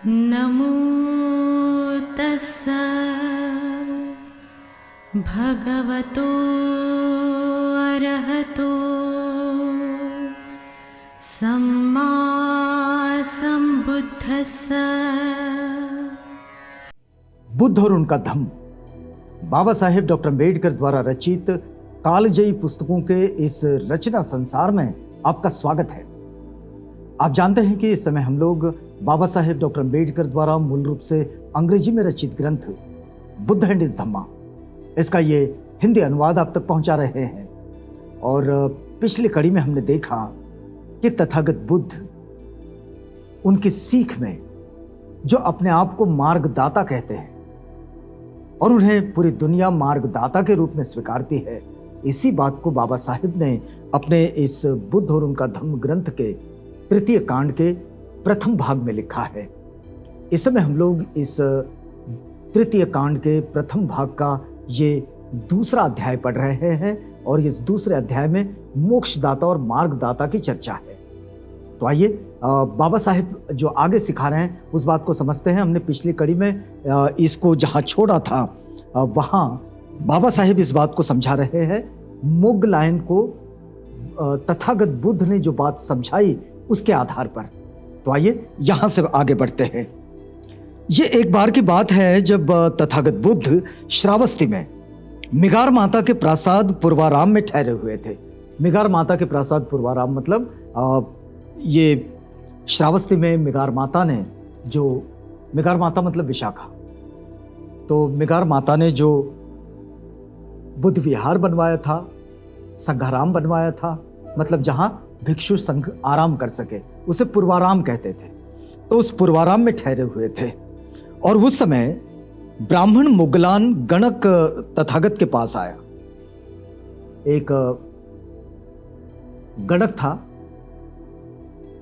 नमो तस्सा भगवतो अरहतो सम्मा संबुद्धस्सा। बुद्ध और उनका धम्म बाबा साहेब डॉक्टर अम्बेडकर द्वारा रचित कालजयी पुस्तकों के इस रचना संसार में आपका स्वागत है। आप जानते हैं कि इस समय हम लोग बाबा साहेब डॉक्टर अम्बेडकर द्वारा मूल रूप से अंग्रेजी में रचित ग्रंथ बुद्ध एंड हिज धम्मा, इसका ये हिंदी अनुवाद आप तक पहुंचा रहे हैं। और पिछली कड़ी में हमने देखा कि तथागत बुद्ध उनकी सीख में जो अपने आप को मार्गदाता कहते हैं और उन्हें पूरी दुनिया मार्गदाता के रूप में स्वीकारती है, इसी बात को बाबा साहिब ने अपने इस बुद्ध और उनका धम्म ग्रंथ के तृतीय कांड के प्रथम भाग में लिखा है। इस समय हम लोग इस तृतीय कांड के प्रथम भाग का ये दूसरा अध्याय पढ़ रहे हैं और इस दूसरे अध्याय में मोक्षदाता और मार्गदाता की चर्चा है। तो आइए बाबा साहिब जो आगे सिखा रहे हैं उस बात को समझते हैं। हमने पिछली कड़ी में इसको जहाँ छोड़ा था वहाँ बाबा साहिब इस बात को समझा रहे हैं। मोगलायन को तथागत बुद्ध ने जो बात समझाई उसके आधार पर। तो आइए यहाँ से आगे बढ़ते हैं। ये एक बार की बात है जब तथागत बुद्ध श्रावस्ती में मिगार माता के प्रासाद पूर्वाराम में ठहरे हुए थे। मिगार माता के प्रासाद पूर्वाराम मतलब ये श्रावस्ती में मिगार माता ने जो मिगार माता मतलब विशाखा, तो मिगार माता ने जो बुद्ध विहार बनवाया था, संघाराम बनवाया था, मतलब जहां भिक्षु संघ आराम कर सके, उसे पूर्वाराम कहते थे। तो उस पूर्वाराम में ठहरे हुए थे और उस समय ब्राह्मण मुगलान गणक तथागत के पास आया। एक गणक था,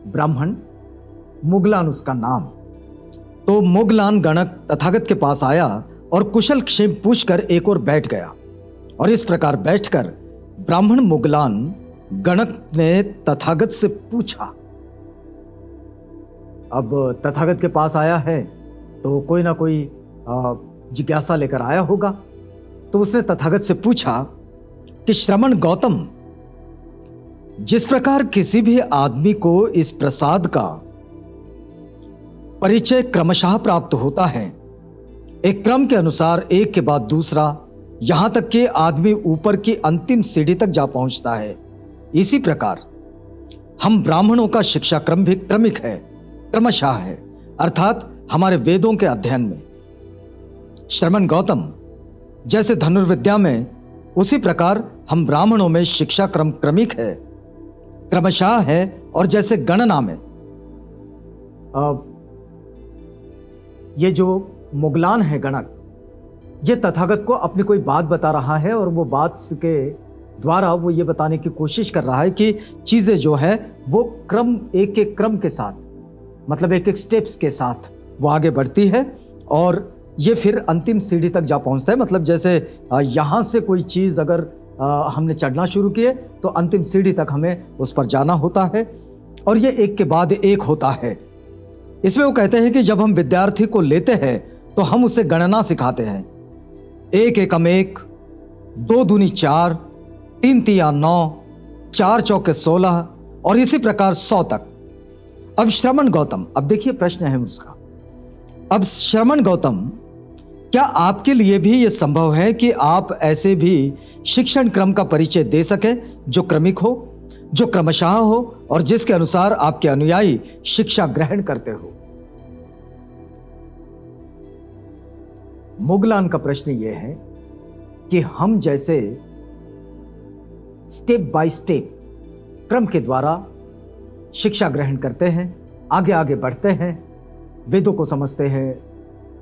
ब्राह्मण, मुगलान उसका नाम। तो मुगलान गणक तथागत के पास आया और कुशल क्षेम पूछकर एक और बैठ गया। और इस प्रकार बैठकर ब्राह्मण मुगलान गणक ने तथागत से पूछा। अब तथागत के पास आया है तो कोई ना कोई जिज्ञासा लेकर आया होगा। तो उसने तथागत से पूछा कि श्रमण गौतम, जिस प्रकार किसी भी आदमी को इस प्रसाद का परिचय क्रमशः प्राप्त होता है, एक क्रम के अनुसार एक के बाद दूसरा, यहां तक कि आदमी ऊपर की अंतिम सीढ़ी तक जा पहुंचता है, इसी प्रकार हम ब्राह्मणों का शिक्षा क्रम भी क्रमिक है, क्रमशः है, अर्थात हमारे वेदों के अध्ययन में। श्रमण गौतम, जैसे धनुर्विद्या में, उसी प्रकार हम ब्राह्मणों में शिक्षा क्रम क्रमिक है, क्रमशः है। और जैसे गणना में ये जो मुगलान है गणक, ये तथागत को अपनी कोई बात बता रहा है और वो बात के द्वारा वो ये बताने की कोशिश कर रहा है कि चीज़ें जो है वो क्रम, एक एक क्रम के साथ, मतलब एक एक स्टेप्स के साथ वो आगे बढ़ती है और ये फिर अंतिम सीढ़ी तक जा पहुंचता है। मतलब जैसे यहाँ से कोई चीज़ अगर हमने चढ़ना शुरू किए तो अंतिम सीढ़ी तक हमें उस पर जाना होता है और ये एक के बाद एक होता है। इसमें वो कहते हैं कि जब हम विद्यार्थी को लेते हैं तो हम उसे गणना सिखाते हैं। एक एकम एक, दो दूनी चार, तीन तिया 9, चार चौके 16 और इसी प्रकार 100 तक। अब श्रमण गौतम, अब देखिए प्रश्न है उसका। अब श्रमण गौतम, क्या आपके लिए भी यह संभव है कि आप ऐसे भी शिक्षण क्रम का परिचय दे सके जो क्रमिक हो, जो क्रमशः हो और जिसके अनुसार आपके अनुयायी शिक्षा ग्रहण करते हो? मुगलान का प्रश्न यह है कि हम जैसे स्टेप बाय स्टेप क्रम के द्वारा शिक्षा ग्रहण करते हैं, आगे आगे बढ़ते हैं, वेदों को समझते हैं,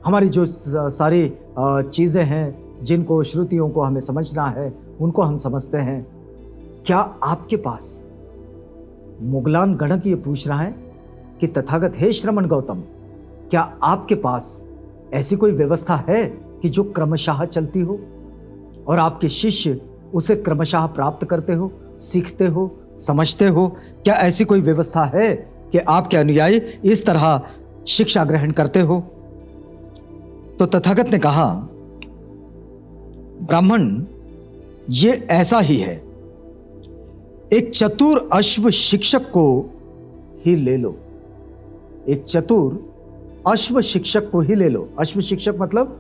हमारी जो सारी चीज़ें हैं जिनको श्रुतियों को हमें समझना है उनको हम समझते हैं। क्या आपके पास, मुगलान गणक ये पूछ रहा है कि तथागत हे श्रमण गौतम, क्या आपके पास ऐसी कोई व्यवस्था है कि जो क्रमशः चलती हो और आपके शिष्य उसे क्रमशः प्राप्त करते हो, सीखते हो, समझते हो? क्या ऐसी कोई व्यवस्था है कि आपके अनुयायी इस तरह शिक्षा ग्रहण करते हो? तो तथागत ने कहा, ब्राह्मण, ये ऐसा ही है। एक चतुर अश्व शिक्षक को ही ले लो। एक चतुर अश्व शिक्षक को ही ले लो। अश्व शिक्षक मतलब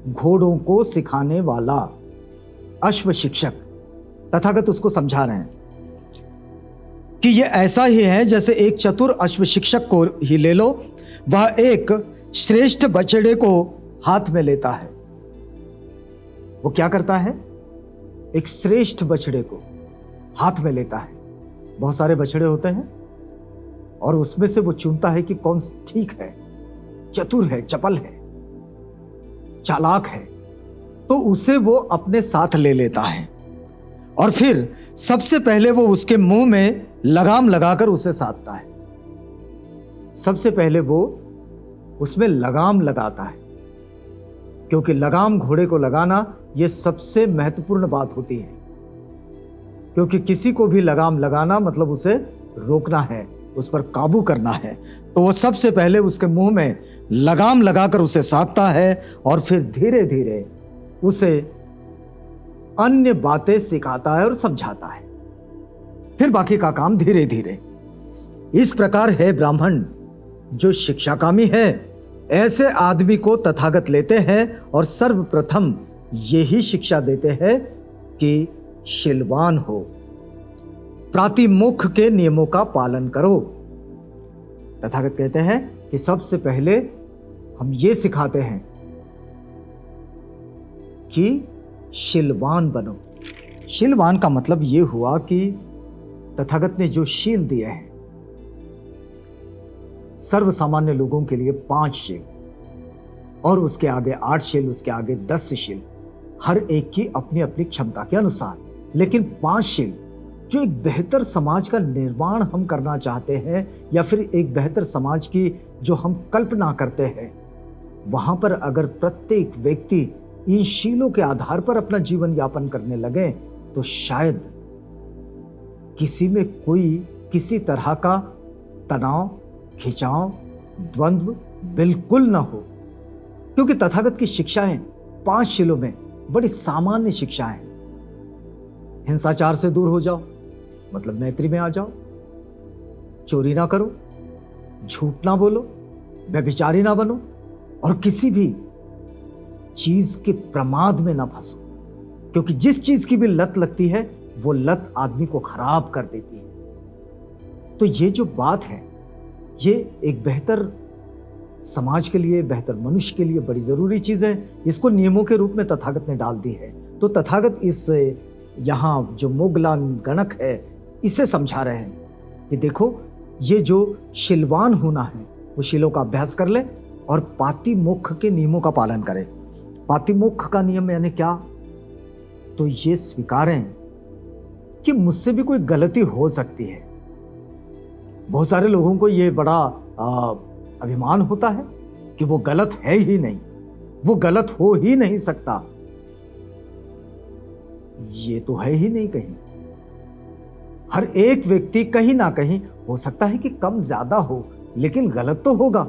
घोड़ों को सिखाने वाला अश्व शिक्षक। तथागत उसको समझा रहे हैं कि यह ऐसा ही है जैसे एक चतुर अश्व शिक्षक को ही ले लो। वह एक श्रेष्ठ बछड़े को हाथ में लेता है। वो क्या करता है? एक श्रेष्ठ बछड़े को हाथ में लेता है। बहुत सारे बछड़े होते हैं और उसमें से वो चुनता है कि कौन ठीक है, चतुर है, चपल है, चालाक है, तो उसे वो अपने साथ ले लेता है और फिर सबसे पहले वो उसके मुंह में लगाम लगाकर उसे साधता है। सबसे पहले वो उसमें लगाम लगाता है, क्योंकि लगाम घोड़े को लगाना यह सबसे महत्वपूर्ण बात होती है। क्योंकि किसी को भी लगाम लगाना मतलब उसे रोकना है, उस पर काबू करना है। तो वो सबसे पहले उसके मुंह में लगाम लगाकर उसे साधता है और फिर धीरे धीरे उसे अन्य बातें सिखाता है और समझाता है। फिर बाकी का काम धीरे धीरे। इस प्रकार है ब्राह्मण जो शिक्षाकामी है, ऐसे आदमी को तथागत लेते हैं और सर्वप्रथम यही शिक्षा देते हैं कि शीलवान हो, प्रातिमुख के नियमों का पालन करो। तथागत कहते हैं कि सबसे पहले हम ये सिखाते हैं कि शीलवान बनो। शीलवान का मतलब ये हुआ कि तथागत ने जो शील दिए हैं सर्वसामान्य लोगों के लिए 5 शील और उसके आगे 8 शील, उसके आगे 10 शील, हर एक की अपनी अपनी क्षमता के अनुसार। लेकिन 5 शील जो एक बेहतर समाज का निर्माण हम करना चाहते हैं या फिर एक बेहतर समाज की जो हम कल्पना करते हैं, वहां पर अगर प्रत्येक व्यक्ति इन शीलों के आधार पर अपना जीवन यापन करने लगे तो शायद किसी में कोई किसी तरह का तनाव, खिंचाव, द्वंद्व बिल्कुल ना हो। क्योंकि तथागत की शिक्षाएं 5 शीलों में बड़ी सामान्य शिक्षाएं हैं। हिंसाचार से दूर हो जाओ मतलब मैत्री में आ जाओ, चोरी ना करो, झूठ ना बोलो, व्यभिचारी ना बनो और किसी भी चीज के प्रमाद में ना फंसो। क्योंकि जिस चीज की भी लत लगती है वो लत आदमी को खराब कर देती है। तो ये जो बात है ये एक बेहतर समाज के लिए, बेहतर मनुष्य के लिए बड़ी जरूरी चीज है। इसको नियमों के रूप में तथागत ने डाल दी है। तो तथागत इस यहाँ जो मोगलान गणक है इसे समझा रहे हैं कि देखो ये जो शीलवान होना है वो शीलों का अभ्यास कर ले और पातिमुख के नियमों का पालन करे। पातिमुख का नियम यानी क्या? तो ये स्वीकारें कि मुझसे भी कोई गलती हो सकती है। बहुत सारे लोगों को ये बड़ा अभिमान होता है कि वो गलत है ही नहीं, वो गलत हो ही नहीं सकता। ये तो है ही नहीं कहीं। हर एक व्यक्ति कहीं ना कहीं हो सकता है कि कम ज्यादा हो, लेकिन गलत तो होगा।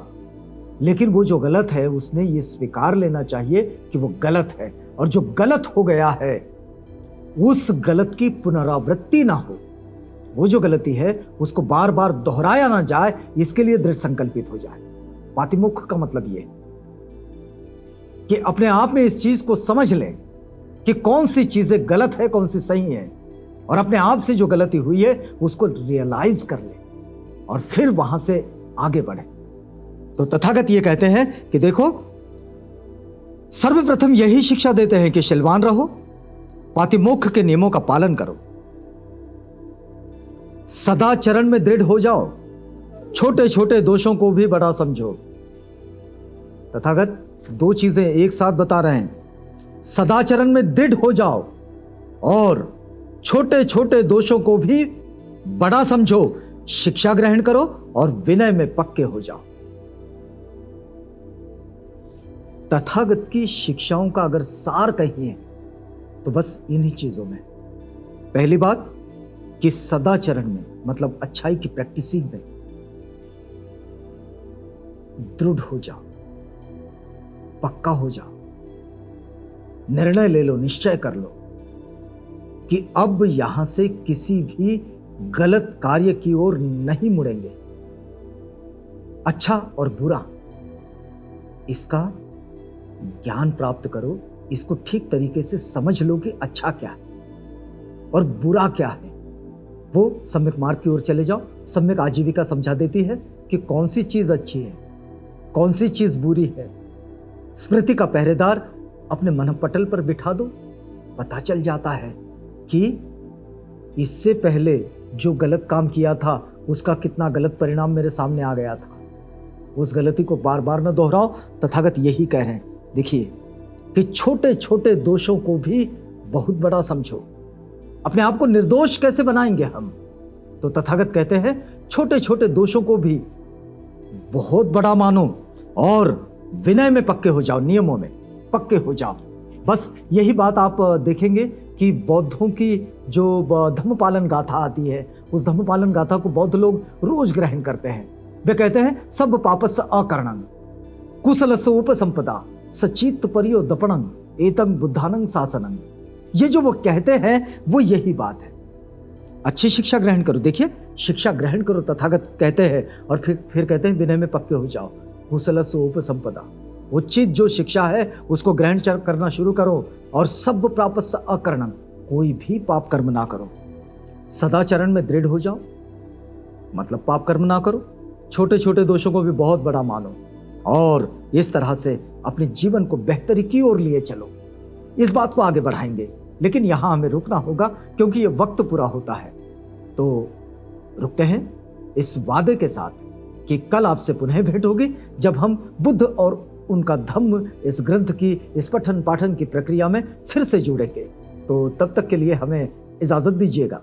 लेकिन वो जो गलत है उसने ये स्वीकार लेना चाहिए कि वो गलत है, और जो गलत हो गया है उस गलत की पुनरावृत्ति ना हो। वो जो गलती है उसको बार बार दोहराया ना जाए, इसके लिए दृढ़ संकल्पित हो जाए। पातिमुख का मतलब ये कि अपने आप में इस चीज को समझ लें कि कौन सी चीजें गलत है, कौन सी सही है, और अपने आप से जो गलती हुई है उसको रियलाइज कर ले और फिर वहां से आगे बढ़े। तो तथागत ये कहते हैं कि देखो सर्वप्रथम यही शिक्षा देते हैं कि शीलवान रहो, पातिमुख के नियमों का पालन करो, सदाचरण में दृढ़ हो जाओ, छोटे छोटे दोषों को भी बड़ा समझो। तथागत 2 चीजें एक साथ बता रहे हैं, सदाचरण में दृढ़ हो जाओ और छोटे छोटे दोषों को भी बड़ा समझो, शिक्षा ग्रहण करो और विनय में पक्के हो जाओ। तथागत की शिक्षाओं का अगर सार कहिए तो बस इन्हीं चीजों में। पहली बात कि सदाचरण में मतलब अच्छाई की प्रैक्टिसिंग में दृढ़ हो जाओ, पक्का हो जाओ, निर्णय ले लो, निश्चय कर लो कि अब यहां से किसी भी गलत कार्य की ओर नहीं मुड़ेंगे। अच्छा और बुरा, इसका ज्ञान प्राप्त करो, इसको ठीक तरीके से समझ लो कि अच्छा क्या है और बुरा क्या है। वो सम्यक मार्ग की ओर चले जाओ। सम्यक आजीविका समझा देती है कि कौन सी चीज अच्छी है, कौन सी चीज बुरी है। स्मृति का पहरेदार अपने मनपटल पर बिठा दो, पता चल जाता है कि इससे पहले जो गलत काम किया था उसका कितना गलत परिणाम मेरे सामने आ गया था। उस गलती को बार बार न दोहराओ। तथागत यही कह रहे हैं, देखिए कि छोटे छोटे दोषों को भी बहुत बड़ा समझो। अपने आप को निर्दोष कैसे बनाएंगे हम? तो तथागत कहते हैं छोटे छोटे दोषों को भी बहुत बड़ा मानो और विनय में पक्के हो जाओ, नियमों में पक्के हो जाओ। बस यही बात आप देखेंगे कि बौद्धों की जो धम्म पालन गाथा आती है, उस धम्म पालन गाथा को बौद्ध लोग रोज ग्रहण करते हैं। वे कहते हैं सब पापस्य अकरणं कुशलस्य उपसंपदा सचित्त परियोदपणं एतं बुद्धानं शासनं। ये जो वो कहते हैं वो यही बात है। अच्छी शिक्षा ग्रहण करो। देखिए, शिक्षा ग्रहण करो, तथागत कहते हैं, और फिर कहते हैं विनय में पक्के हो जाओ। कुशलस्य उपसंपदा, उचित जो शिक्षा है उसको ग्रहण करना शुरू करो। और सब पापस्य अकरणं, कोई भी पाप कर्म ना करो। सदाचरण में दृढ़ हो जाओ, मतलब पाप कर्म ना करो। छोटे छोटे दोषों को भी बहुत बड़ा मानो और इस तरह से अपने जीवन को बेहतरी की ओर लिए चलो। इस बात को आगे बढ़ाएंगे, लेकिन यहां हमें रुकना होगा क्योंकि ये वक्त पूरा होता है। तो रुकते हैं इस वादे के साथ कि कल आपसे पुनः भेंट होगी, जब हम बुद्ध और उनका धम्म इस ग्रंथ की इस पठन पाठन की प्रक्रिया में फिर से जुड़ेंगे। तो तब तक के लिए हमें इजाजत दीजिएगा।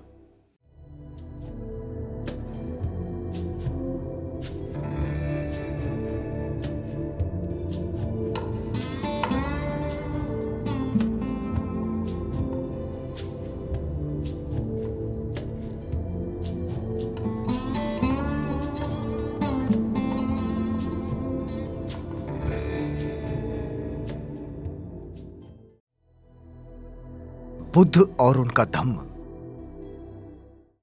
बुद्ध और उनका धम्म।